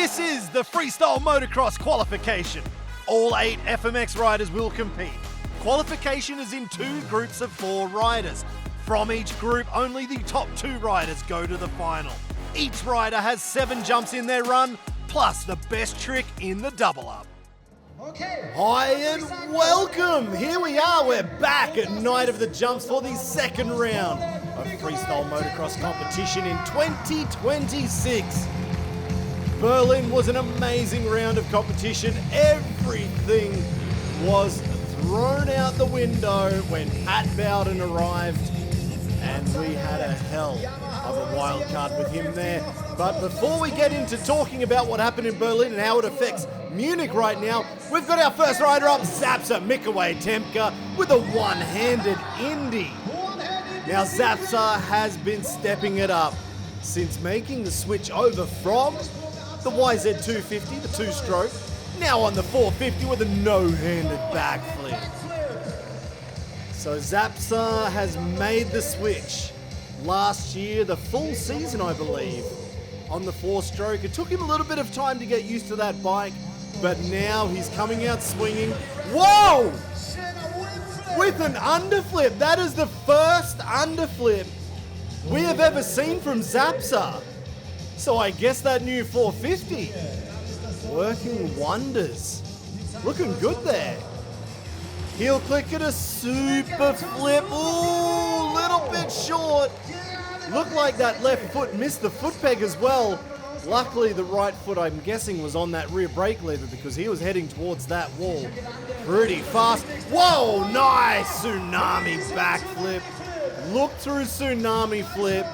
This is the freestyle motocross qualification. All 8 FMX riders will compete. Qualification is in 2 groups of 4 riders. From each group, only the top 2 riders go to the final. Each rider has 7 jumps in their run, plus the best trick in the double up. Hi and welcome! Here we are, we're back at Night of the Jumps for the second round of freestyle motocross competition in 2026. Berlin was an amazing round of competition. Everything was thrown out the window when Pat Bowden arrived, and we had a hell of a wild card with him there. But before we get into talking about what happened in Berlin and how it affects Munich right now, we've got our first rider up, Mikolaj Tempka, with a one-handed Indy. Now Zapsa has been stepping it up since making the switch over from the YZ250, the 2-stroke, now on the 450 with a no-handed backflip. So Zapsa has made the switch last year, the full season I believe, on the 4-stroke. It took him a little bit of time to get used to that bike, but now he's coming out swinging. Whoa! With an underflip. That is the first underflip we have ever seen from Zapsa. So I guess that new 450 working wonders. Looking good there. Heel click at a super flip. Ooh, little bit short. Looked like that left foot missed the foot peg as well. Luckily, the right foot, I'm guessing, was on that rear brake lever because he was heading towards that wall pretty fast. Whoa, nice tsunami backflip. Look through tsunami flip,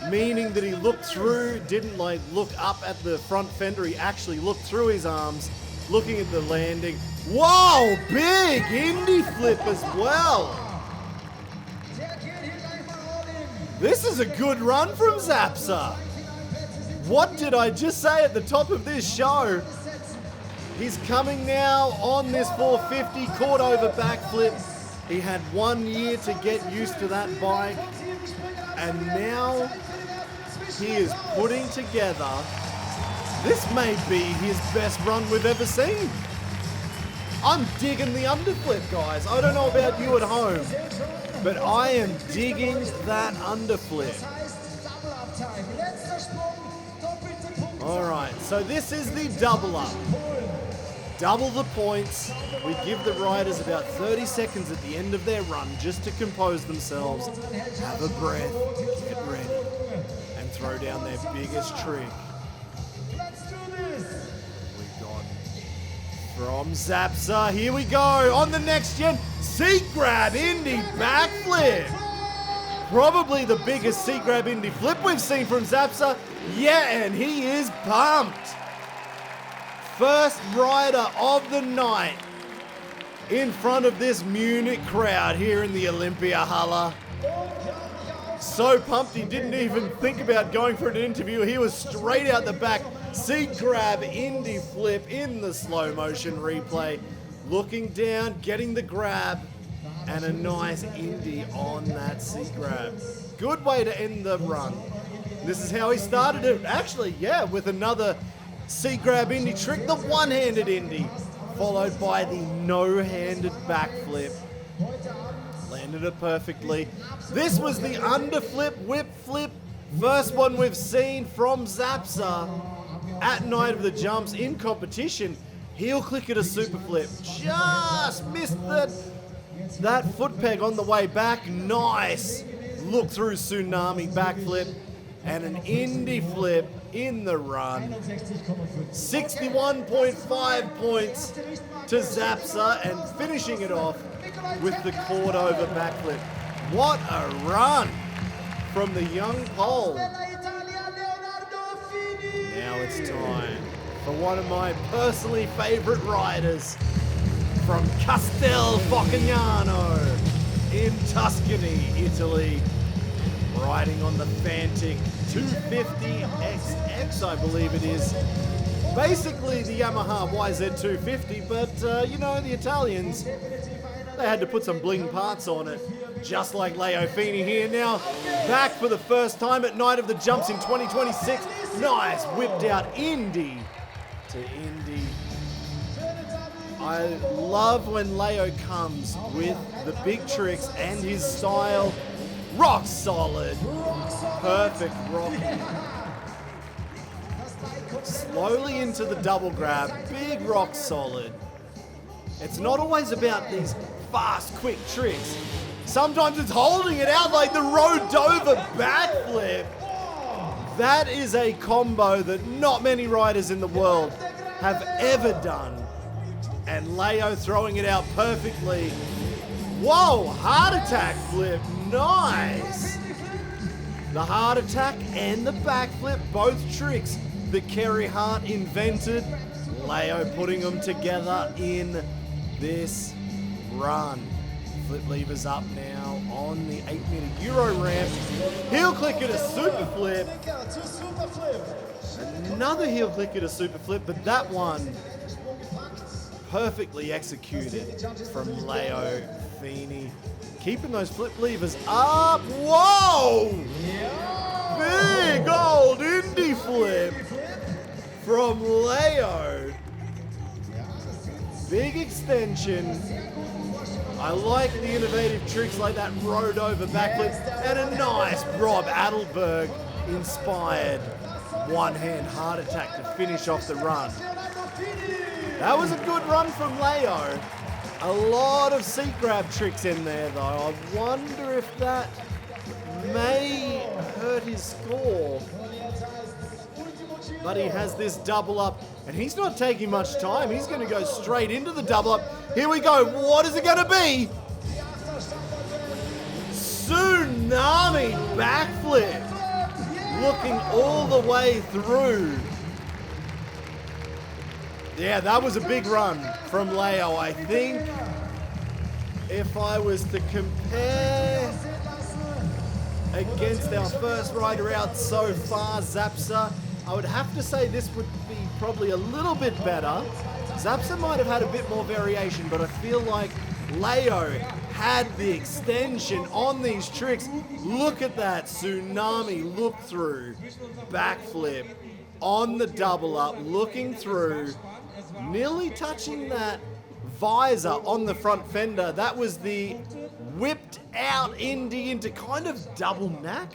meaning that he looked through, didn't like look up at the front fender. He actually looked through his arms, looking at the landing. Whoa, big Indy flip as well. This is a good run from Zapsa. What did I just say at the top of this show? He's coming now on this 450, caught over backflip. He had 1 year to get used to that bike, and now he is putting together, this may be his best run we've ever seen. I'm digging the underflip, guys. I don't know about you at home, but I am digging that underflip. All right, so this is the double up. Double the points. We give the riders about 30 seconds at the end of their run just to compose themselves, have a breath, get ready, and throw down their biggest trick. We got from Zapsa, here we go, on the next gen, seat grab Indy backflip. Probably the biggest seat grab Indy flip we've seen from Zapsa. Yeah, and he is pumped. First rider of the night in front of this Munich crowd here in the Olympiahalle. So pumped he didn't even think about going for an interview. He was straight out the back, seat grab, Indy flip in the slow motion replay. Looking down, getting the grab, and a nice Indy on that seat grab. Good way to end the run. This is how he started it. Actually, yeah, with another seat grab Indy trick, the one-handed Indy, followed by the no-handed backflip. Landed it perfectly. This was the underflip, whip flip, first one we've seen from Zapsa at Night of the Jumps in competition. Heel click at a super flip. Just missed that foot peg on the way back. Nice. Look through tsunami backflip and an Indy flip in the run. 61.5 points to Zapsa, and finishing it off with the cord over backflip. What a run from the young Pole. Now it's time for one of my personally favorite riders from Castelfocagnano in Tuscany, Italy, riding on the Fantic 250XX, I believe it is. Basically the Yamaha YZ250, but you know, the Italians, they had to put some bling parts on it, just like Fini here. Now back for the first time at Night of the Jumps in 2026. Nice, whipped out Indy to Indy. I love when Leo comes with the big tricks and his style. Rock solid. Perfect rock. Slowly into the double grab. Big rock solid. It's not always about these fast, quick tricks. Sometimes it's holding it out like the Rodova backflip. That is a combo that not many riders in the world have ever done. And Leo throwing it out perfectly. Whoa, heart attack flip, nice. The heart attack and the backflip, both tricks that Kerry Hart invented. Leo putting them together in this run. Flip levers up now on the 8-meter Euro ramp. Heel click at a super flip. Another heel click at a super flip, but that one perfectly executed from Leo Fini. Keeping those flip levers up. Whoa! Big old Indy flip from Leo. Big extension. I like the innovative tricks like that Rodova backflip and a nice Rob Adelberg inspired one-hand heart attack to finish off the run. That was a good run from Leo. A lot of seat grab tricks in there though. I wonder if that may hurt his score. But he has this double up and he's not taking much time. He's going to go straight into the double up. Here we go. What is it going to be? Tsunami backflip. Looking all the way through. Yeah, that was a big run from Leo. I think if I was to compare against our first rider out so far, Zapsa, I would have to say this would be probably a little bit better. Zapsa might have had a bit more variation, but I feel like Leo had the extension on these tricks. Look at that tsunami look through, backflip on the double up, looking through, nearly touching that visor on the front fender. That was the whipped out Indy into kind of double knack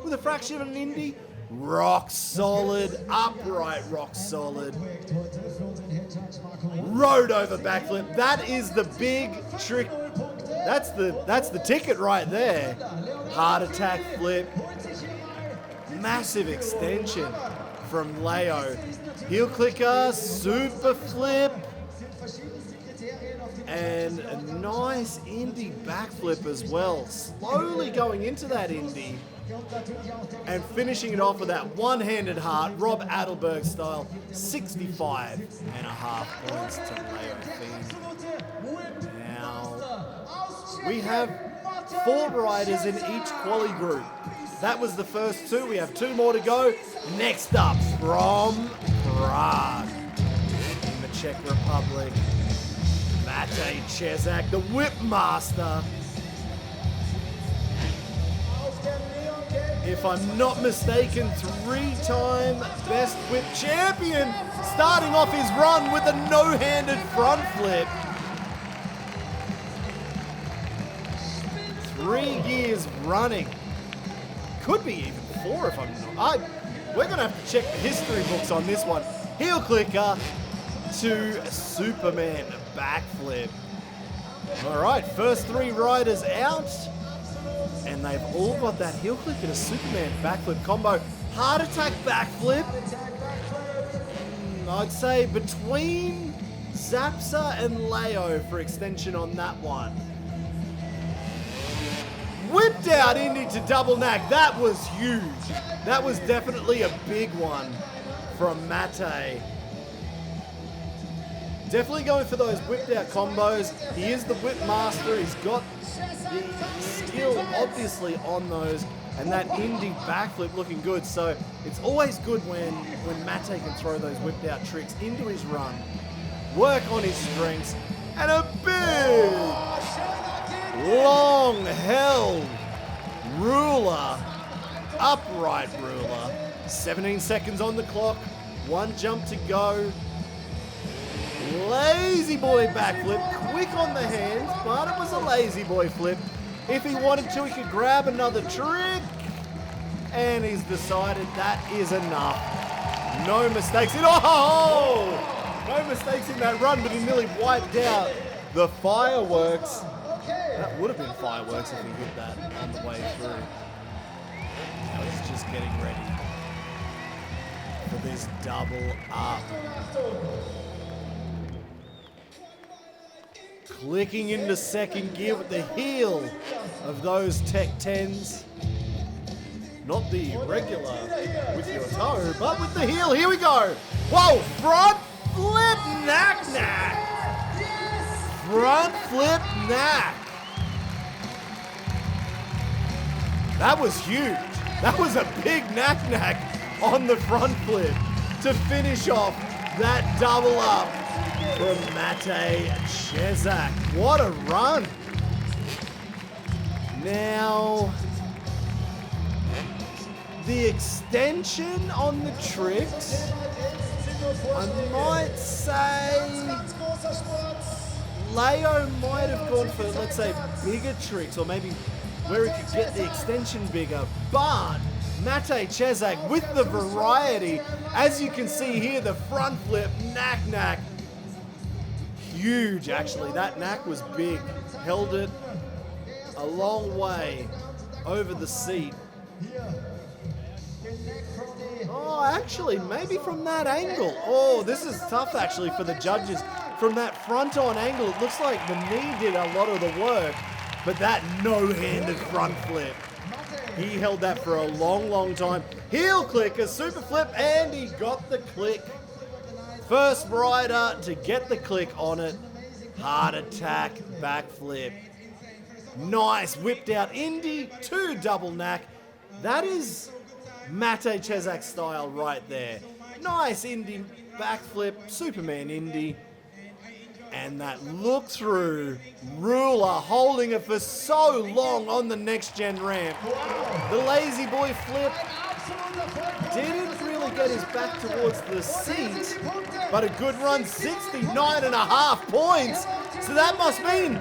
with a fraction of an Indy. Rock solid, upright rock solid. Rodova backflip. That is the big trick. That's the ticket right there. Heart attack flip. Massive extension from Leo. Heel clicker, super flip. And a nice Indy backflip as well. Slowly going into that Indy. And finishing it off with that one-handed heart, Rob Adelberg style, 65.5 points to Leo Fini. Now, we have 4 riders in each quali group. That was the first 2. We have 2 more to go. Next up, from Prague, in the Czech Republic, Matej Cesak, the whip master. If I'm not mistaken, 3-time best whip champion, starting off his run with a no-handed front flip. 3 years running. Could be even 4 if I'm not. We're going to have to check the history books on this one. Heel clicker to Superman backflip. All right, first 3 riders out. And they've all got that heel click and a Superman backflip combo. Heart attack backflip. I'd say between Zapsa and Leo for extension on that one. Whipped out Indy to double knack. That was huge. That was definitely a big one from Matej. Definitely going for those whipped out combos. He is the whip master. He's got the skill obviously on those, and that Indy backflip looking good. So it's always good when Matej can throw those whipped out tricks into his run, work on his strengths, and a big long held ruler, upright ruler, 17 seconds on the clock. One jump to go. Lazy boy backflip. Quick on the hands, but it was a lazy boy flip. If he wanted to, he could grab another trick. And he's decided that is enough. No mistakes in, no mistakes in that run, but he nearly wiped out the fireworks. That would have been fireworks if he hit that on the way through. Now he's just getting ready for this double up. Clicking into second gear with the heel of those Tech 10s. Not the regular with your toe, but with the heel. Here we go. Whoa, front flip knack. Front flip knack. That was huge. That was a big knack on the front flip to finish off that double up from Matej Cesak. What a run. Now, the extension on the tricks, I might say Leo might have gone for, let's say, bigger tricks, or maybe where he could get the extension bigger, but Matej Cesak with the variety, as you can see here, the front flip, knack, huge actually, that knack was big, held it a long way over the seat. Oh, actually, maybe from that angle. Oh, this is tough actually for the judges. From that front-on angle, it looks like the knee did a lot of the work, but that no-handed front flip, he held that for a long time. Heel click, a super flip, and he got the click. First rider to get the click on it. Heart attack, backflip. Nice, whipped out Indy, 2 double knack. That is Matej Cesak style right there. Nice Indy backflip, Superman Indy. And that look through ruler, holding it for so long on the next gen ramp. The lazy boy flip didn't really get his back towards the seat, but a good run, 69.5 points. So that must mean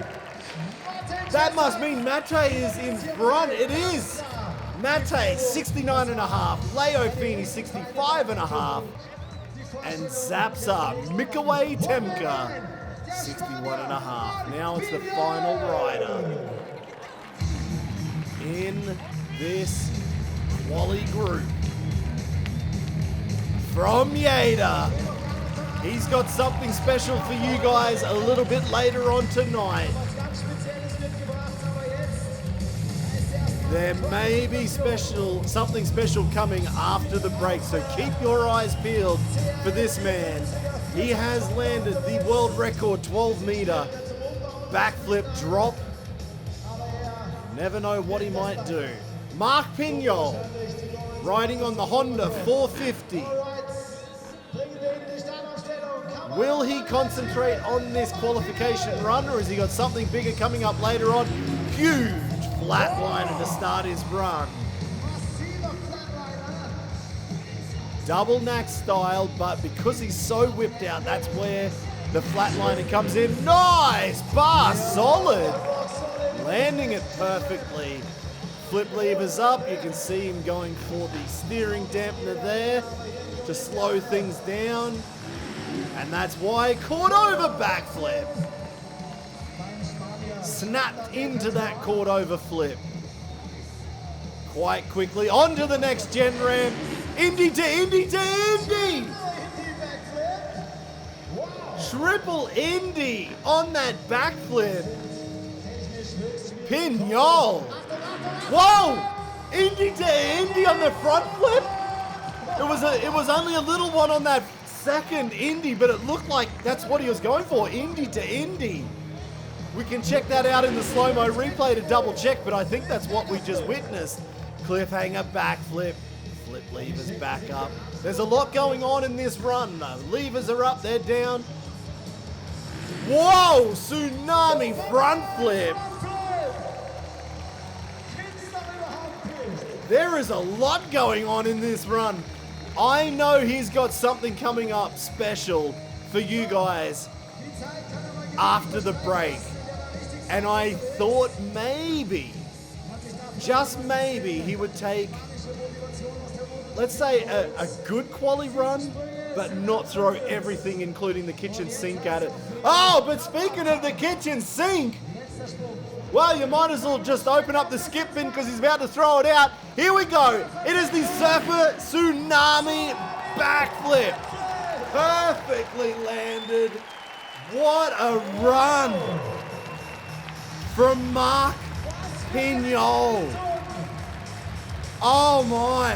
Matej is in front. It is. Matej, 69.5. Leo Fini, 65.5. And zaps up Mikolaj Tempka, 61.5. Now it's the final rider in this quali group. From Yada, he's got something special for you guys a little bit later on tonight. There may be something special coming after the break, so keep your eyes peeled for this man. He has landed the world record 12-meter backflip drop. Never know what he might do. Marc Pinyol, riding on the Honda 450. Will he concentrate on this qualification run, or has he got something bigger coming up later on? Huge flatliner to start his run. Double knack style, but because he's so whipped out, that's where the flatliner comes in. Nice bar, solid. Landing it perfectly. Flip levers up, you can see him going for the steering dampener there to slow things down. And that's why caught over backflip. Snapped into that caught over flip. Quite quickly, onto the next gen ramp. Indy to Indy to Indy! Triple Indy on that backflip. Pinyol. Whoa! Indy to Indy on the front flip. It was only a little one on that second Indy, but it looked like that's what he was going for. Indy to Indy. We can check that out in the slow-mo replay to double check, but I think that's what we just witnessed. Cliffhanger backflip. Flip levers back up. There's a lot going on in this run. The levers are up, they're down. Whoa! Tsunami front flip. There is a lot going on in this run. I know he's got something coming up special for you guys after the break. And I thought maybe, just maybe, he would take, let's say, a good quali run, but not throw everything, including the kitchen sink, at it. Oh, but speaking of the kitchen sink, well, you might as well just open up the skip bin because he's about to throw it out. Here we go. It is the Surfer Tsunami backflip. Perfectly landed. What a run from Marc Pinyol. Oh my.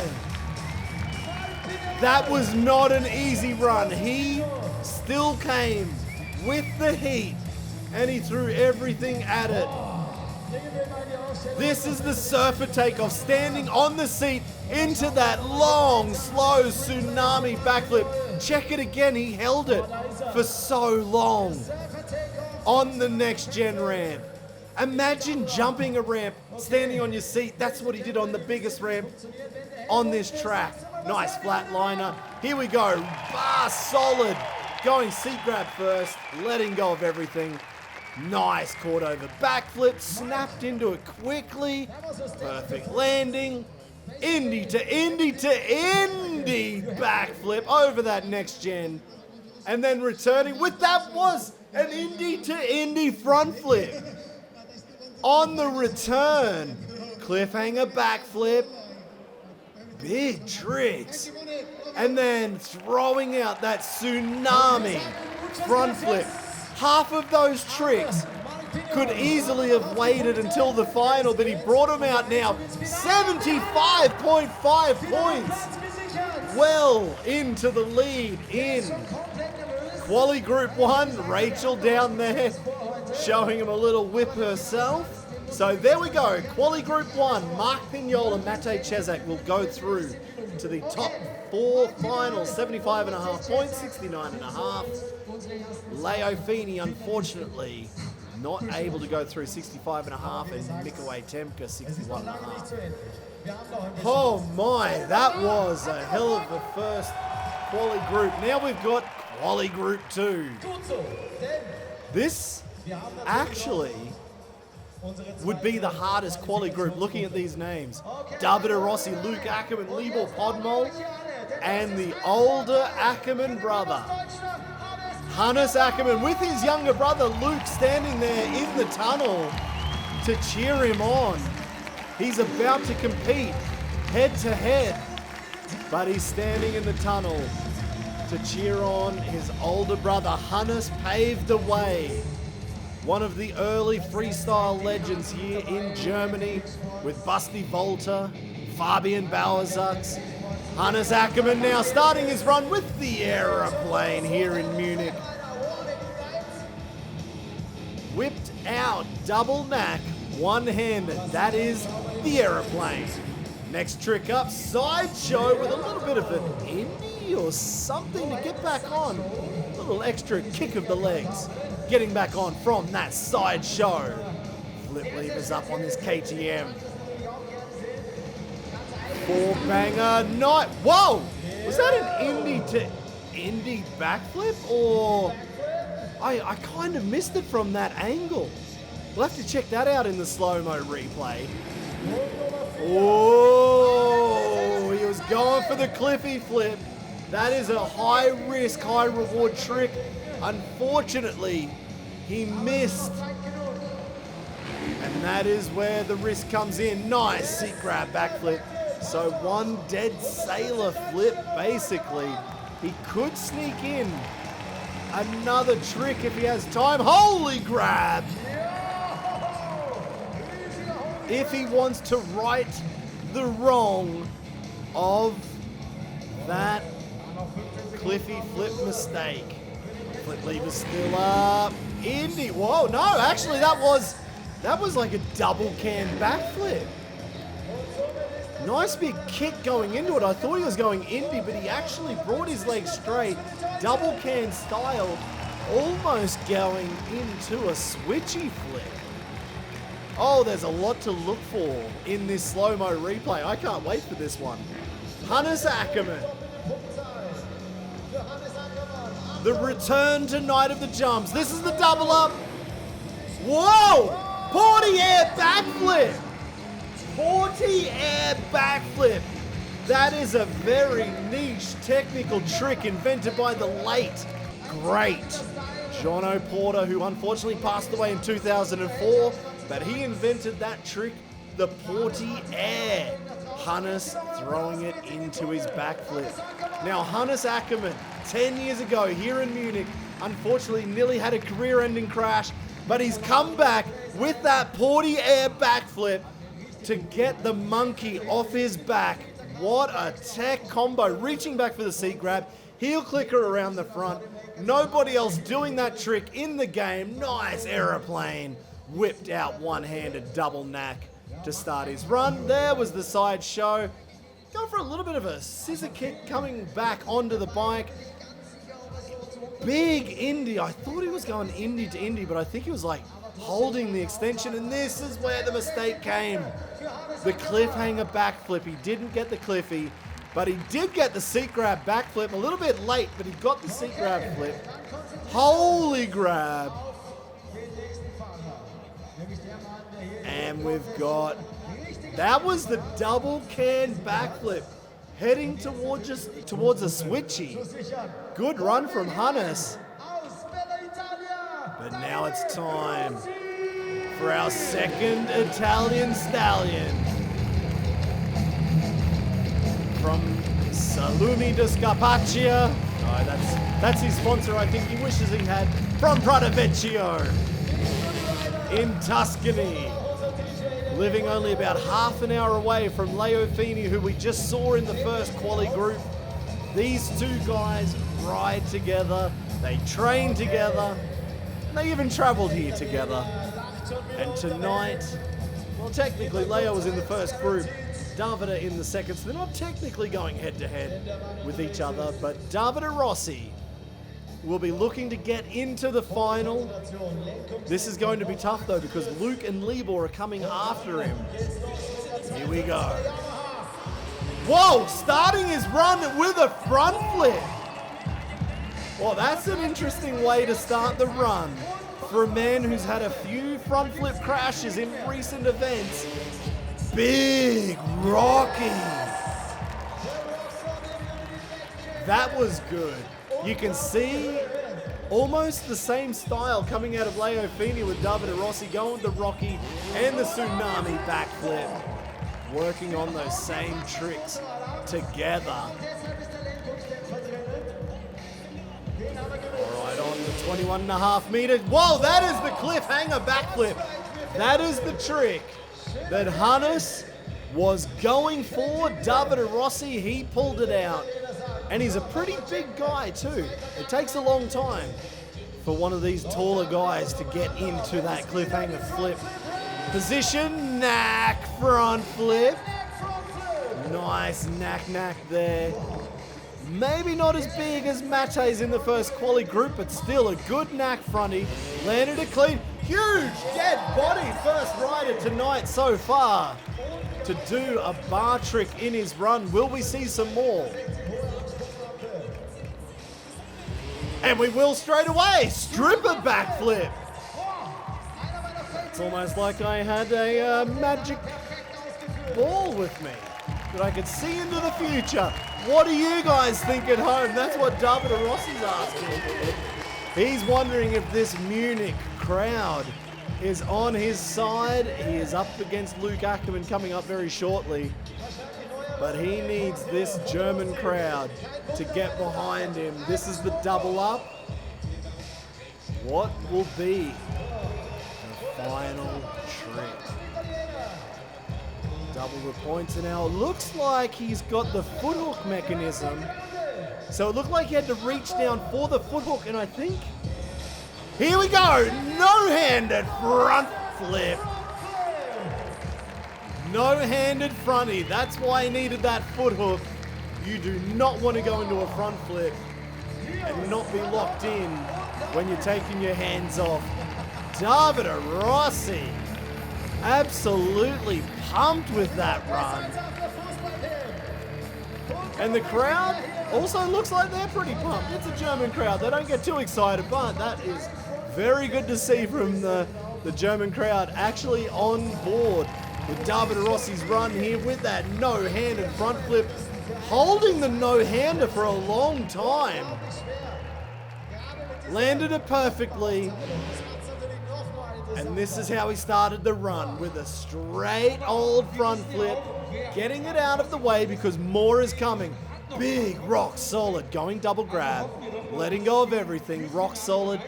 That was not an easy run. He still came with the heat and he threw everything at it. This is the surfer takeoff, standing on the seat into that long, slow tsunami backflip. Check it again, he held it for so long on the next gen ramp. Imagine jumping a ramp, standing on your seat. That's what he did on the biggest ramp on this track. Nice flatliner. Here we go, bar solid. Going seat grab first, letting go of everything. Nice caught over backflip, snapped into it quickly. Perfect landing. Indy to Indy to Indy backflip over that next gen. And then returning with that was an Indy to Indy front flip. On the return, cliffhanger backflip. Big tricks. And then throwing out that tsunami front flip. Half of those tricks could easily have waited until the final, but he brought them out now. 75.5 points. Well into the lead in Quali Group 1. Rachel down there showing him a little whip herself. So there we go. Quali Group 1. Marc Pinyol and Matej Cesak will go through to the top 4 finals. 75.5 points, 69.5. Leo Fini, unfortunately, not able to go through 65.5, and Mikolaj Tempka, 61.5. Oh my, that was a hell of a first quali group. Now we've got Quali Group 2. This actually would be the hardest quali group, looking at these names. Davide, Rossi, Luke Ackermann, Libor, Podmol, and the older Ackermann brother, Hannes Ackermann, with his younger brother Luke standing there in the tunnel to cheer him on. He's about to compete head to head, but he's standing in the tunnel to cheer on his older brother. Hannes paved the way. One of the early freestyle legends here in Germany with Basti Volta, Fabian Bauersachs. Hannes Ackermann now starting his run with the aeroplane here in Munich. Whipped out, double knack, one-handed. That is the aeroplane. Next trick up, sideshow with a little bit of an indie or something to get back on. A little extra kick of the legs. Getting back on from that sideshow. Flip levers up on this KTM. 4-banger night. Whoa! Was that an Indy to Indy backflip? Or I kind of missed it from that angle. We'll have to check that out in the slow-mo replay. Oh, he was going for the cliffy flip. That is a high-risk, high-reward trick. Unfortunately, he missed. And that is where the risk comes in. Nice seat grab backflip. So one dead sailor flip, basically. He could sneak in another trick if he has time. Holy grab! If he wants to right the wrong of that cliffy flip mistake. Flip lever still up. Indy. Whoa, no, actually that was like a double can backflip. Nice big kick going into it. I thought he was going Indy, but he actually brought his legs straight. Double can style, almost going into a switchy flip. Oh, there's a lot to look for in this slow-mo replay. I can't wait for this one. Hannes Ackermann The return tonight of the jumps. This is the double up. Whoa! 40 air backflip. 40 air backflip. That is a very niche technical trick invented by the late, great Jono Porter, who unfortunately passed away in 2004, but he invented that trick, the 40 air. Hannes throwing it into his backflip. Now Hannes Ackermann, 10 years ago here in Munich, unfortunately nearly had a career-ending crash, but he's come back with that 40 air backflip to get the monkey off his back. What a tech combo, reaching back for the seat grab, heel clicker around the front. Nobody else doing that trick in the game. Nice aeroplane, whipped out one-handed double knack to start his run. There was the side show. Going for a little bit of a scissor kick coming back onto the bike. Big Indy. I thought he was going Indy to Indy, but I think he was like holding the extension, and this is where the mistake came. The cliffhanger backflip. He didn't get the cliffy, but he did get the seat grab backflip. A little bit late, but he got the seat grab flip. Holy grab. And we've got, that was the double can backflip, heading towards a switchy. Good run from Hannes. But now it's time for our second Italian stallion. From Salumi di Scarpaccia. Oh, that's his sponsor, I think he wishes he had. From Pradavecchio in Tuscany. Living only about half an hour away from Leo Fini, who we just saw in the first quali group. These two guys ride together, they train together, and they even traveled here together. And tonight, well, technically Leo was in the first group, Davide in the second, so they're not technically going head to head with each other, but Davide Rossi will be looking to get into the final. This is going to be tough though, because Luke and Libor are coming after him. Here we go. Whoa, starting his run with a front flip. Well, that's an interesting way to start the run for a man who's had a few front flip crashes in recent events. Big Rocky. That was good. You can see almost the same style coming out of Leo Fini with Davide Rossi going with the Rocky and the Tsunami backflip. Working on those same tricks together. All right, on the 21.5 meters. Whoa, that is the cliffhanger backflip. That is the trick that Hannes was going for. Davide Rossi, he pulled it out. And he's a pretty big guy too. It takes a long time for one of these taller guys to get into that cliffhanger flip position. Knack front flip. Nice knack there. Maybe not as big as Matej's in the first quali group, but still a good knack fronty. Landed it clean. Huge dead body first rider tonight so far to do a bar trick in his run. Will we see some more? And we will straight away. Stripper backflip. It's almost like I had a magic ball with me that I could see into the future. What do you guys think at home? That's what Davide Rossi's asking. He's wondering if this Munich crowd is on his side. He is up against Luke Ackermann coming up very shortly. But he needs this German crowd to get behind him. This is the double up. What will be the final trick? Double the points and now it looks like he's got the foot hook mechanism. So it looked like he had to reach down for the foot hook, and I think, here we go, no-handed front flip. No-handed fronty, that's why he needed that foot hook. You do not want to go into a front flip and not be locked in when you're taking your hands off. Davide Rossi, absolutely pumped with that run. And the crowd, Also looks like they're pretty pumped. It's a German crowd. They don't get too excited, but that is very good to see from the German crowd actually on board with Davide Rossi's run here with that no-handed front flip, holding the no-hander for a long time. Landed it perfectly. And this is how he started the run, with a straight old front flip, getting it out of the way because more is coming. Big, rock solid, going double grab, letting go of everything, rock solid.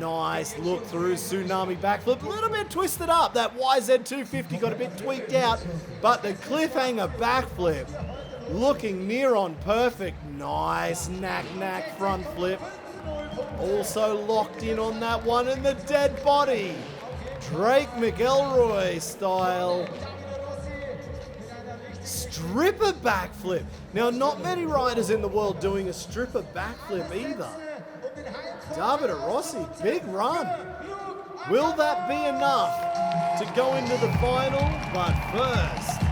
Nice look through, tsunami backflip, a little bit twisted up. That YZ250 got a bit tweaked out, but the cliffhanger backflip looking near on perfect. Nice knack front flip. Also locked in on that one, and the dead body. Drake McElroy style. Stripper backflip. Now, not many riders in the world doing a stripper backflip either. Davide Rossi, big run. Will that be enough to go into the final? But first,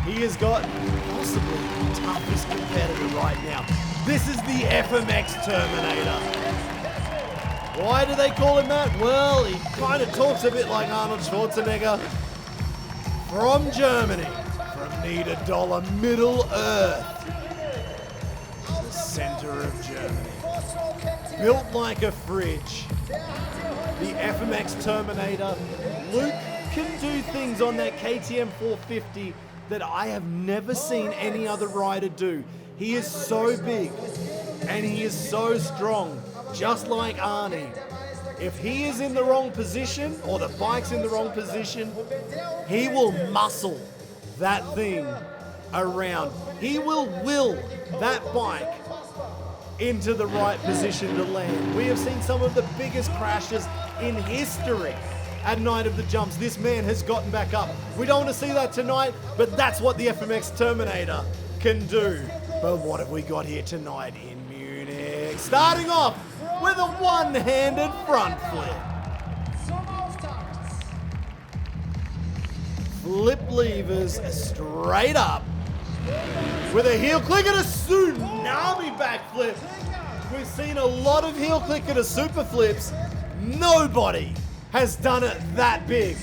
he has got possibly the toughest competitor right now. This is the FMX Terminator. Why do they call him that? Well, he kind of talks a bit like Arnold Schwarzenegger. From Germany, from Niederdollar, Middle Earth, the center of Germany. Built like a fridge. The FMX Terminator. Luke can do things on that KTM 450 that I have never seen any other rider do. He is so big and he is so strong, just like Arnie. If he is in the wrong position or the bike's in the wrong position, he will muscle that thing around. He will that bike into the right position to land. We have seen some of the biggest crashes in history at Night of the Jumps. This man has gotten back up. We don't want to see that tonight, but that's what the FMX Terminator can do. But what have we got here tonight in Munich? Starting off with a one-handed front flip. Flip levers straight up with a heel click and a tsunami backflip. We've seen a lot of heel click and a super flips. Nobody has done it that big.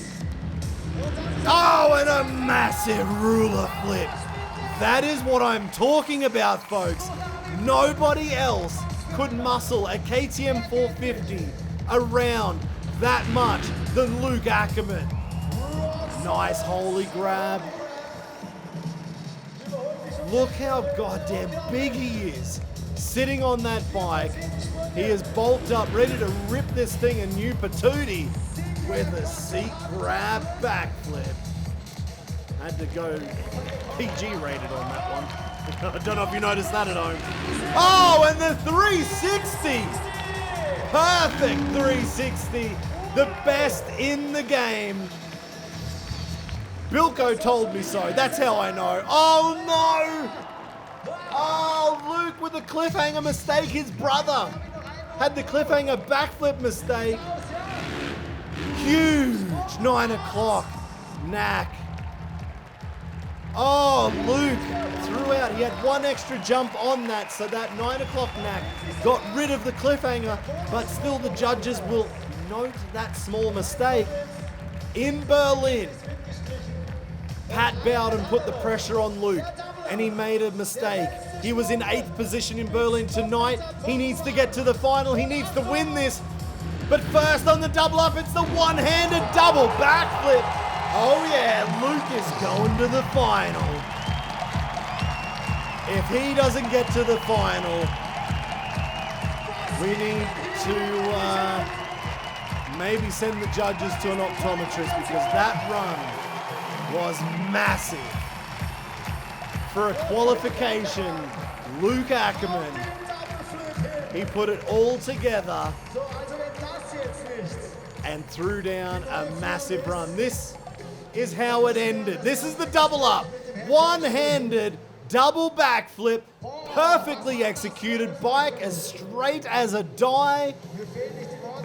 Oh, and a massive ruler flip. That is what I'm talking about, folks. Nobody else could muscle a KTM 450 around that much than Luke Ackermann. Nice holy grab. Look how goddamn big he is. Sitting on that bike, he is bulked up, ready to rip this thing a new patootie with a seat grab backflip. Had to go PG rated on that one. I don't know if you noticed that at home. Oh, and the 360. Perfect 360. The best in the game. Bilko told me so. That's how I know. Oh, no. Oh, Luke with the cliffhanger mistake. His brother had the cliffhanger backflip mistake. Huge 9 o'clock knack. Oh, Luke threw out. He had one extra jump on that, so that 9 o'clock knack got rid of the cliffhanger, but still the judges will note that small mistake. In Berlin, Pat Bowden put the pressure on Luke, and he made a mistake. He was in 8th position in Berlin tonight. He needs to get to the final. He needs to win this. But first on the double up, it's the one-handed double backflip. Oh yeah, Luke is going to the final. If he doesn't get to the final, we need to maybe send the judges to an optometrist, because that run was massive. For a qualification, Luke Ackermann, he put it all together and threw down a massive run. This is how it ended. This is the double up. One-handed double backflip, perfectly executed, bike as straight as a die.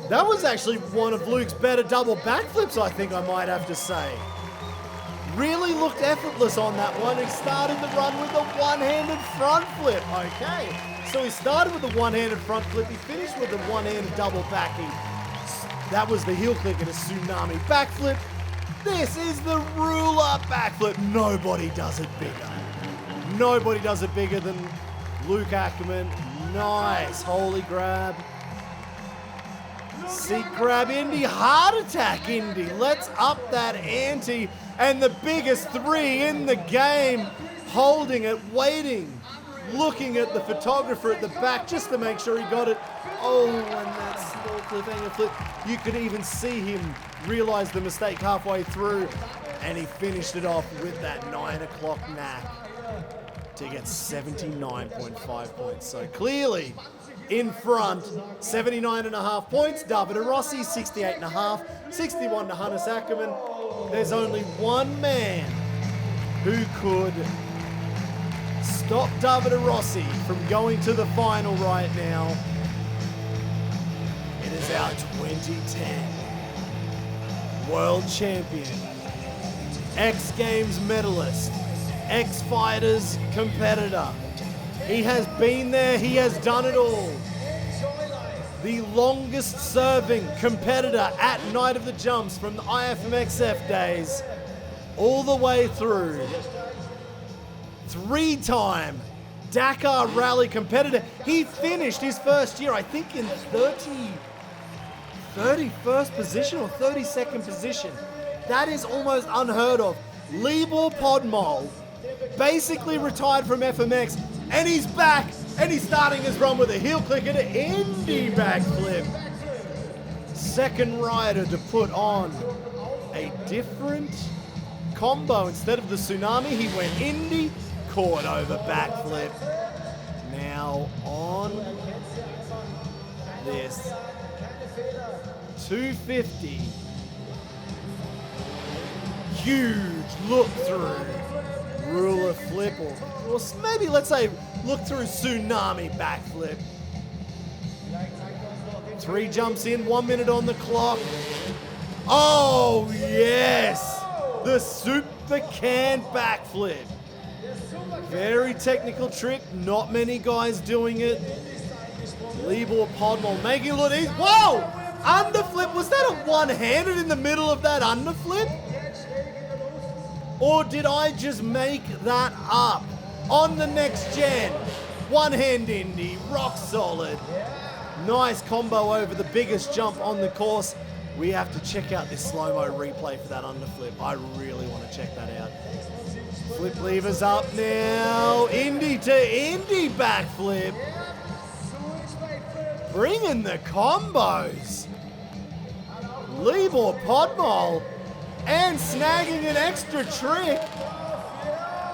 That was actually one of Luke's better double backflips, I think I might have to say. Really looked effortless on that one. He started the run with a one-handed front flip. Okay, so he started with a one-handed front flip. He finished with a one-handed double backing. That was the heel click and a tsunami backflip. This is the ruler backflip. Nobody does it bigger. Nobody does it bigger than Luke Ackermann. Nice holy grab. Seat grab Indy, heart attack Indy. Let's up that ante. And the biggest three in the game, holding it, waiting, looking at the photographer at the back just to make sure he got it. Oh, and that small cliffhanger flip. You could even see him realize the mistake halfway through, and he finished it off with that 9 o'clock knack to get 79.5 points. So clearly in front, 79.5 points. Davide Rossi, 68.5, 61 to Hannes Ackermann. There's only one man who could stop Davide Rossi from going to the final right now. It is our 2010 world champion, X Games medalist, X Fighters competitor. He has been there, he has done it all. The longest serving competitor at Night of the Jumps from the IFMXF days all the way through. Three-time Dakar Rally competitor. He finished his first year, I think, in 31st position or 32nd position. That is almost unheard of. Libor Podmol basically retired from FMX, and he's back, and he's starting his run with a heel click and an Indy backflip. Second rider to put on a different combo. Instead of the tsunami, he went Indy, caught over backflip. Now on this 250, huge look through ruler flip, or maybe let's say look through tsunami backflip. 3 jumps in, 1 minute on the clock. Oh yes, the super can backflip. Very technical trick, not many guys doing it. Libor Podmol making it look easy. Whoa! Underflip, was that a one-handed in the middle of that underflip? Or did I just make that up? On the next gen, one-hand Indy, rock solid. Nice combo over the biggest jump on the course. We have to check out this slow-mo replay for that underflip. I really want to check that out. Flip levers up now. Indy to Indy backflip. Bringing the combos. Libor Podmol and snagging an extra trick.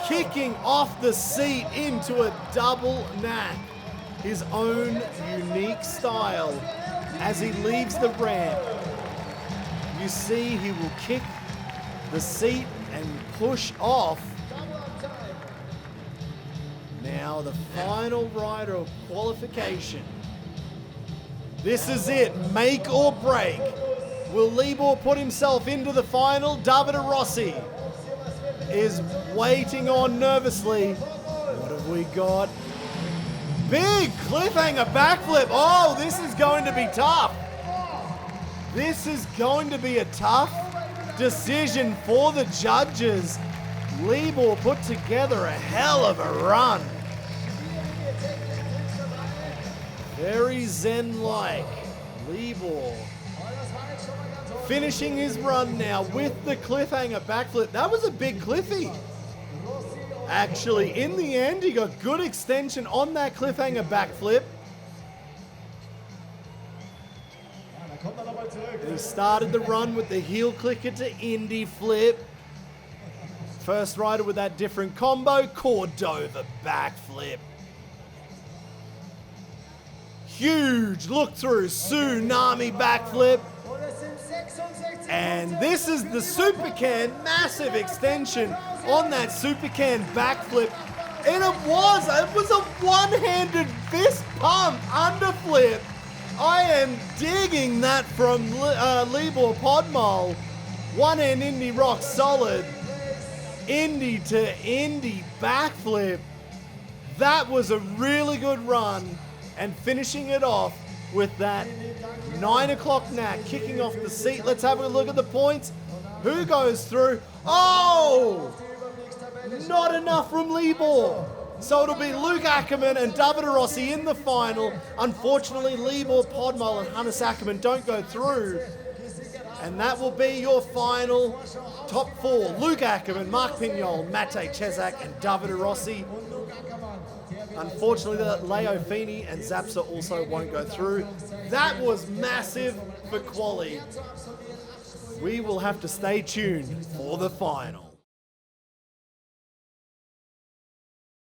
Kicking off the seat into a double knack. His own unique style as he leaves the ramp. You see he will kick the seat and push off. Now the final rider of qualification. This is it, make or break. Will Libor put himself into the final? Davide Rossi is waiting on nervously. What have we got? Big cliffhanger backflip. Oh, this is going to be tough. This is going to be a tough decision for the judges. Libor put together a hell of a run. Very zen-like. Libor finishing his run now with the cliffhanger backflip. That was a big cliffy. Actually, in the end, he got good extension on that cliffhanger backflip. And he started the run with the heel clicker to Indy flip. First rider with that different combo, Cordova backflip. Huge look through tsunami backflip. And this is the super can, massive extension on that super can backflip. And it was a one-handed fist pump underflip. I am digging that from Libor Podmol. One hand Indy rock solid. Indy to Indy backflip. That was a really good run, and finishing it off with that 9 o'clock knack, kicking off the seat. Let's have a look at the points. Who goes through? Oh! Not enough from Libor. So it'll be Luke Ackermann and Davide Rossi in the final. Unfortunately, Libor, Podmol and Ackermann don't go through. And that will be your final top four. Luke Ackermann, Marc Pinyol, Matej, Cesak and Davide Rossi. Unfortunately, Leo, Fini and Zapsa also won't go through. That was massive for quali. We will have to stay tuned for the final.